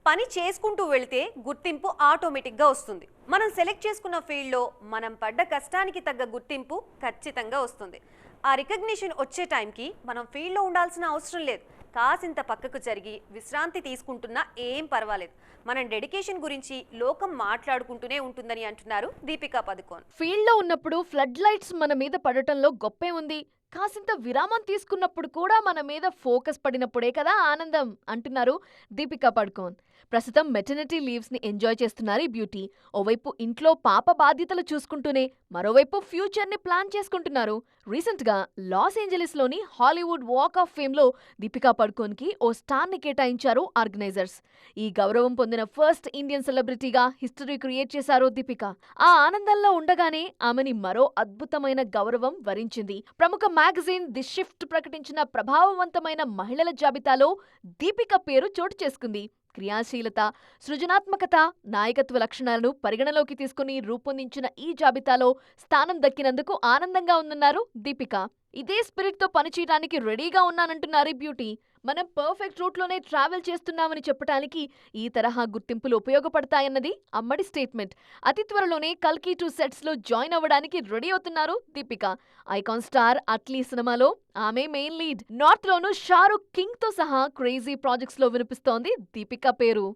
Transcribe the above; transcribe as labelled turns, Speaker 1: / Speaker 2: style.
Speaker 1: పని చేసుకుంటూ వెళితే గుర్తింపు ఆటోమేటిక్గా వస్తుంది. మనం సెలెక్ట్ చేసుకున్న ఫీల్డ్లో మనం పడ్డ కష్టానికి తగ్గ గుర్తింపు ఖచ్చితంగా వస్తుంది. ఆ రికగ్నిషన్ వచ్చే టైంకి మనం ఫీల్డ్లో ఉండాల్సిన అవసరం లేదు. కాసింత పక్కకు జరిగి విశ్రాంతి తీసుకుంటున్నా ఏం పర్వాలేదు. మనం డెడికేషన్ గురించి లోకం మాట్లాడుకుంటూనే ఉంటుందని అంటున్నారు దీపికా పదుకోన్.
Speaker 2: ఫీల్డ్లో ఉన్నప్పుడు ఫ్లడ్ లైట్స్ మన మీద పడటంలో గొప్పే ఉంది. కాసింత విరామం తీసుకున్నప్పుడు కూడా మన మీద ఫోకస్ పడినప్పుడే కదా ఆనందం అంటున్నారు దీపికా పడుకోన్. ప్రస్తుతం మెటర్నిటీ లీవ్స్ ని ఎంజాయ్ చేస్తున్నారు ఈ బ్యూటీ. ఓవైపు ఇంట్లో పాప బాధ్యతలు చూసుకుంటూనే మరోవైపు ఫ్యూచర్ ని ప్లాన్ చేసుకుంటున్నారు. రీసెంట్ గా లాస్ ఏంజలీస్ లోని హాలీవుడ్ వాక్ ఆఫ్ ఫేమ్ లో దీపికా పడుకోన్ కి ఓ స్టార్ ని కేటాయించారు ఆర్గనైజర్స్. ఈ గౌరవం పొందిన ఫస్ట్ ఇండియన్ సెలబ్రిటీగా హిస్టరీ క్రియేట్ చేశారు దీపిక. ఆ ఆనందంలో ఉండగానే ఆమెని మరో అద్భుతమైన గౌరవం వరించింది. ప్రముఖ మ్యాగజైన్ ది షిఫ్ట్ ప్రకటించిన ప్రభావవంతమైన మహిళల జాబితాలో దీపిక పేరు చోటు చేసుకుంది. క్రియాశీలత, సృజనాత్మకత, నాయకత్వ లక్షణాలను పరిగణలోకి తీసుకుని రూపొందించిన ఈ జాబితాలో స్థానం దక్కినందుకు ఆనందంగా ఉందన్నారు దీపిక. ఇదే స్పిరిట్ తో పనిచేయడానికి రెడీగా ఉన్నానంటున్నారు ఈ బ్యూటీ. మనం పర్ఫెక్ట్ రూట్లోనే ట్రావెల్ చేస్తున్నామని చెప్పడానికి ఈ తరహా గుర్తింపులు ఉపయోగపడతాయన్నది అమ్మడి స్టేట్మెంట్. అతి త్వరలోనే కల్కి 2 సెట్స్ లో జాయిన్ అవ్వడానికి రెడీ అవుతున్నారు దీపిక. ఐకాన్ స్టార్ అట్లీ సినిమాలో ఆమె మెయిన్ లీడ్. నార్త్ లోను షారుఖ్ కింగ్ తో సహా క్రేజీ ప్రాజెక్ట్స్ లో వినిపిస్తోంది దీపిక పేరు.